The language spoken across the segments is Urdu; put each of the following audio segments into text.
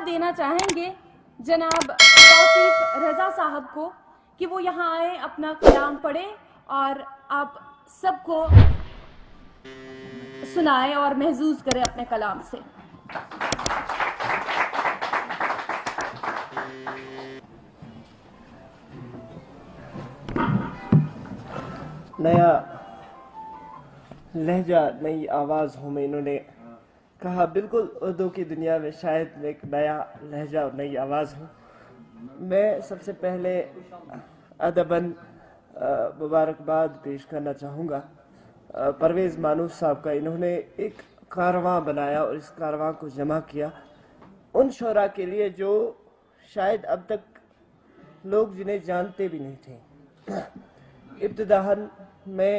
دعوت دینا چاہیں گے جناب توصیف رضا صاحب کو کہ وہ یہاں آئیں، اپنا کلام پڑھیں اور آپ سب کو سنائیں اور محظوظ کریں اپنے کلام سے۔ نیا لہجہ، نئی آواز ہوں میں، انہوں نے کہا بالکل اردو کی دنیا میں شاید میں ایک نیا لہجہ اور نئی آواز ہوں۔ میں سب سے پہلے ادباً مبارکباد پیش کرنا چاہوں گا پرویز مانوس صاحب کا۔ انہوں نے ایک کارواں بنایا اور اس کارواں کو جمع کیا ان شعراء کے لیے جو شاید اب تک لوگ جنہیں جانتے بھی نہیں تھے۔ ابتداً میں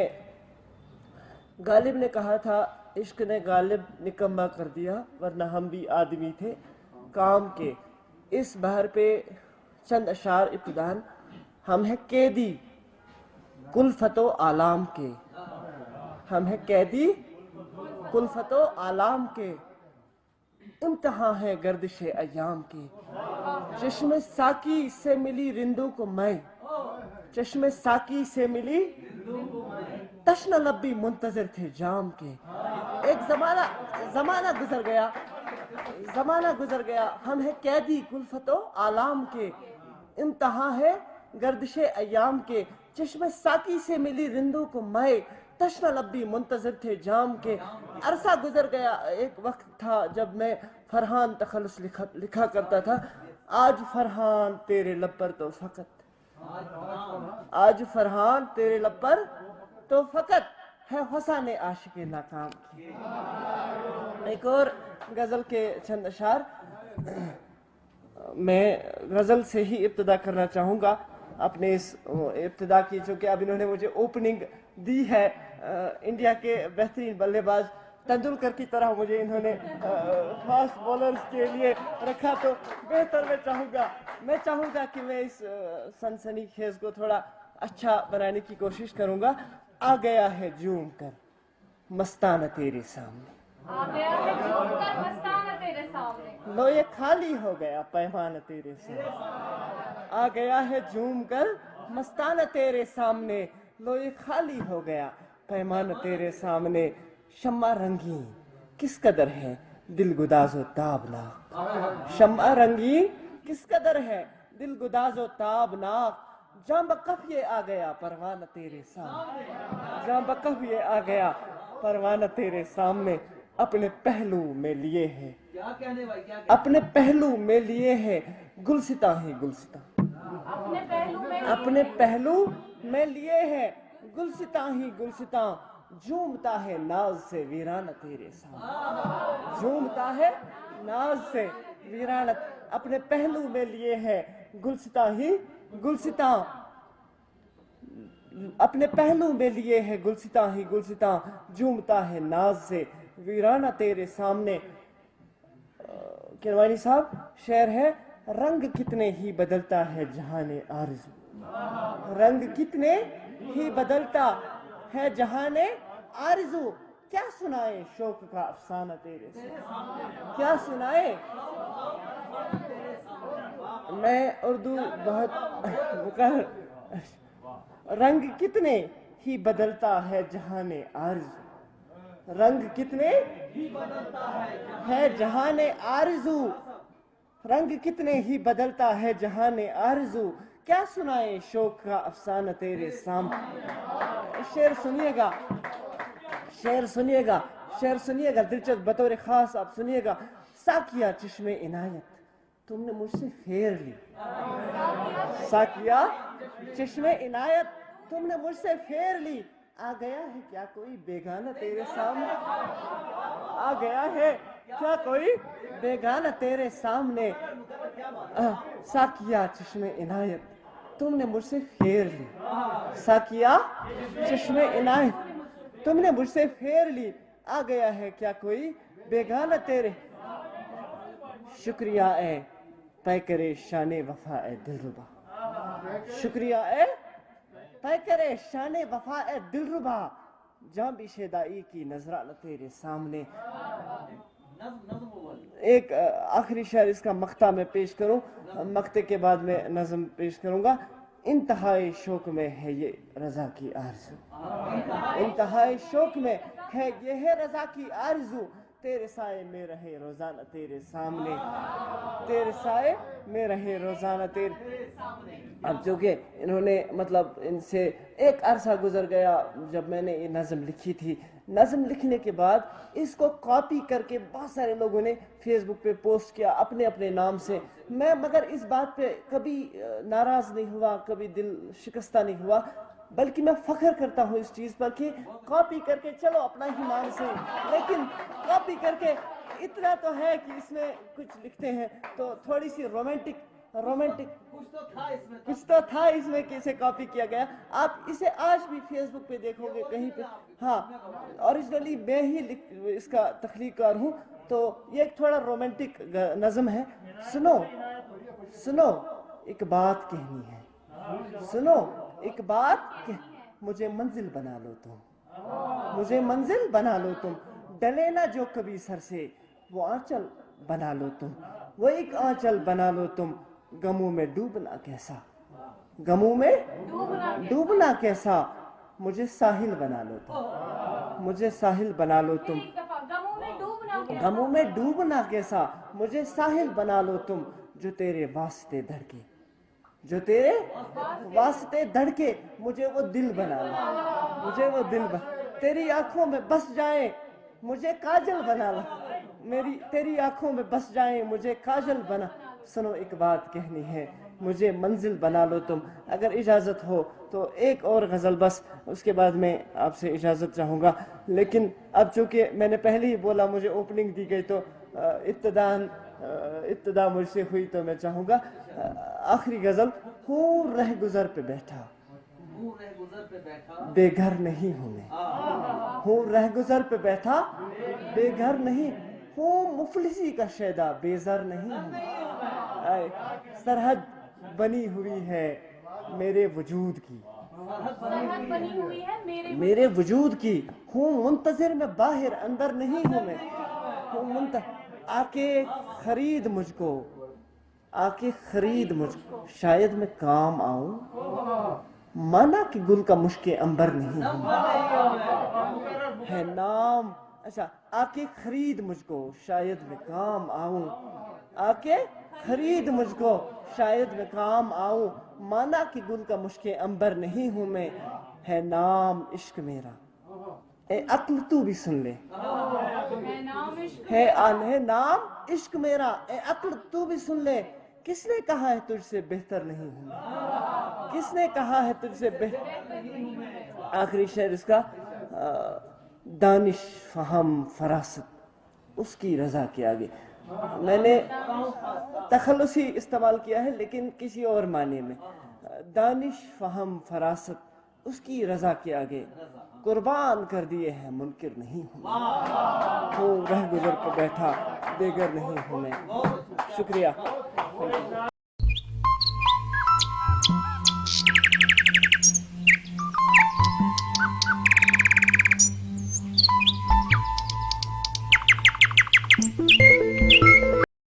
غالب نے کہا تھا عشق نے غالب نکما کر دیا ورنہ ہم بھی آدمی تھے کام کے۔ اس بہر پہ چند اشعار ابتداً۔ ہم ہیں قیدی کلفت و آلام کے، ہم ہیں قیدی کلفت و آلام کے، امتحان ہے گردش ایام کے۔ چشم ساکی سے ملی رندوں کو میں، چشم ساکی سے ملی تشنہ لب بھی منتظر تھے جام کے۔ ایک زمانہ گزر گیا، ہم ہیں قیدی کلفت و آلام کے، امتحان ہے گردش ایام کے۔ چشم ساکی سے ملی رندوں کو میں، تشنہ لب بھی منتظر تھے جام کے۔ عرصہ گزر گیا، ایک وقت تھا جب میں فرحان تخلص لکھا کرتا تھا۔ آج فرحان تیرے لب پر تو فقط، آج فرحان تیرے لب پر تو فقط ہے حسن عاشق ناکام کی۔ ایک اور غزل کے چند اشعار۔ میں غزل سے ہی ابتدا کرنا چاہوں گا اپنے اس ابتدا کی، چونکہ اب انہوں نے مجھے اوپننگ دی ہے انڈیا کے بہترین بلے باز تندولکر کی طرح مجھے انہوں نے فاسٹ بولرز کے لیے رکھا، تو بہتر میں چاہوں گا کہ میں اس سنسنی خیز کو تھوڑا اچھا بنانے کی کوشش کروں گا۔ آ گیا ہے جھوم کر مستانہ تیرے سامنے، آ گیا ہے جھوم کر مستانہ تیرے سامنے، لو یہ خالی ہو گیا پیمانہ تیرے سامنے۔ آ گیا ہے جھوم کر مستانہ تیرے سامنے، لو یہ خالی ہو گیا پیمانہ تیرے سامنے۔ شمع رنگین کس قدر ہے دل گداز و تابناک، شمع رنگین کس قدر ہے دل گداز و تابناک۔ جاں بکف یہ آ گیا پروانہ تیرے سامنے، جاں بکف یہ آ گیا پروانہ تیرے سامنے۔ اپنے پہلو میں لیے ہے، اپنے پہلو میں لیے ہے گلستاں ہی گلستاں، اپنے پہلو میں لیے ہے گلستاں ہی گلستاں۔ جھومتا ہے ناز سے ویرانہ تیرے سامنے، جھومتا ہے ناز سے ویرانہ، اپنے پہلو میں لیے ہے گلستاں ہی گلستاں، اپنے پہلو میں لیے ہے گلستاں ہی گلستاں۔ جھومتا ہے ناز سے ویرانہ تیرے سامنے۔ کیروانی صاحب شعر ہے، رنگ کتنے ہی بدلتا ہے جہان آرزو، رنگ کتنے ہی بدلتا ہے جہان آرزو۔ کیا سنائے شوق کا افسانہ تیرے سامنے، کیا سنائے۔ میں اردو بہت رنگ کتنے ہی بدلتا ہے جہان آرزو، رنگ کتنے ہی بدلتا ہے جہان آرزو، رنگ کتنے ہی بدلتا ہے جہان آرزو۔ کیا سنائے شوق کا افسانہ تیرے سامنے۔ شعر سنیے گا، شعر سنیے گا، شعر سنیے گا، دلچسپ بطور خاص آپ سنیے گا۔ ساقیہ چشم عنایت تم نے مجھ سے پھیر لی، ساقیہ چشم عنایت تم نے مجھ سے پھیر لی۔ آ گیا ہے کیا کوئی بیگانہ تیرے سامنے، آ گیا ہے کیا کوئی بیگانہ تیرے سامنے۔ ساقیہ چشم عنایت تم نے مجھ سے پھیر لی، ساقیہ چشم عنایت تم نے مجھ سے پھیر لی۔ آ گیا ہے کیا کوئی بیگانہ تیرے۔ شکریہ اے پیکر شان وفا اے دلربا، شکریہ اے پیکر شان وفا اے دلربا، جاں بھی شیدائی کی نظرانہ تیرے سامنے۔ ایک آخری شعر اس کا مقطع میں پیش کروں، مقطع کے بعد میں نظم پیش کروں گا۔ انتہائی شوق میں ہے یہ رضا کی آرزو، انتہائی شوق میں ہے یہ ہے رضا کی آرزو، تیرے سائے میں رہے روزانہ تیرے سامنے، تیرے سائے میں رہے روزانہ تیرے۔ اب چونکہ انہوں نے مطلب ان سے ایک عرصہ گزر گیا جب میں نے یہ نظم لکھی تھی، نظم لکھنے کے بعد اس کو کاپی کر کے بہت سارے لوگوں نے فیس بک پہ پوسٹ کیا اپنے اپنے نام سے، میں مگر اس بات پہ کبھی ناراض نہیں ہوا، کبھی دل شکستہ نہیں ہوا، بلکہ میں فخر کرتا ہوں اس چیز پر کہ کاپی کر کے چلو اپنا ہی نام سے، لیکن کاپی کر کے اتنا تو ہے کہ اس میں کچھ لکھتے ہیں تو تھوڑی سی رومانٹک کچھ تو تھا اس میں کہ اسے کاپی کیا گیا۔ آپ اسے آج بھی فیس بک پہ دیکھو گے کہیں پہ، ہاں اوریجنلی میں ہی اس کا تخلیق کار ہوں، تو یہ ایک تھوڑا رومانٹک نظم ہے۔ سنو سنو ایک بات کہنی ہے، سنو ایک بات مجھے منزل بنا لو تم، مجھے منزل بنا لو تم، ڈلے نہ جو کبھی سر سے وہ آنچل بنا لو تم، وہ ایک آنچل بنا لو تم، غموں میں ڈوبنا کیسا، غموں میں ڈوبنا کیسا، مجھے ساحل بنا لو تم، مجھے ساحل بنا لو تم، غموں میں ڈوبنا کیسا، مجھے ساحل بنا لو تم، جو تیرے واسطے دھڑکے، جو تیرے واسطے دھڑکے، مجھے وہ دل بنا لو، مجھے وہ دل بنا، تیری آنکھوں میں بس جائیں مجھے کاجل بنا لو، میری تیری آنکھوں میں بس جائیں مجھے کاجل بنا، سنو ایک بات کہنی ہے مجھے منزل بنا لو تم۔ اگر اجازت ہو تو ایک اور غزل بس، اس کے بعد میں آپ سے اجازت چاہوں گا، لیکن اب چونکہ میں نے پہلے ہی بولا مجھے اوپننگ دی گئی تو ابتدا مجھ سے ہوئی، تو میں چاہوں گا آخری غزل۔ ہوں رہ گزر پہ بیٹھا بے گھر نہیں ہوں میں، ہوں رہ گزر پہ بیٹھا بے گھر نہیں ہوں، مفلسی کا شیدا بے زر نہیں ہوں، سرحد بنی ہوئی ہے میرے وجود کی، میرے وجود کی، ہوں منتظر میں باہر اندر نہیں ہوں میں، ہوں منتظر، آ کے خرید مجھ کو، آ کے خرید مجھ کو، شاید میں کام آؤں، مانا کہ گل کا مشک عنبر نہیں ہوں، ہے نام، اچھا آ کے خرید مجھ کو شاید میں کام آؤں، آ کے خرید مجھ کو شاید میں کام آؤں، مانا کہ گل کا مشک عنبر نہیں ہوں میں، ہے نام عشق میرا، اے عقل تو بھی سن لے، ہے نام عشق میرا، اے عقل تو بھی سن لے، کس نے کہا ہے تجھ سے بہتر نہیں ہوں میں، کس نے کہا ہے تجھ سے بہتر۔ آخری شعر اس کا، دانش فہم فراست اس کی رضا کے آگے، میں نے تخلصی استعمال کیا ہے لیکن کسی اور معنی میں، دانش فہم فراست اس کی رضا کے آگے قربان کر دیے ہیں منکر نہیں ہوں، رہ گزر پہ بیٹھا بے گھر نہیں ہوں میں۔ شکریہ۔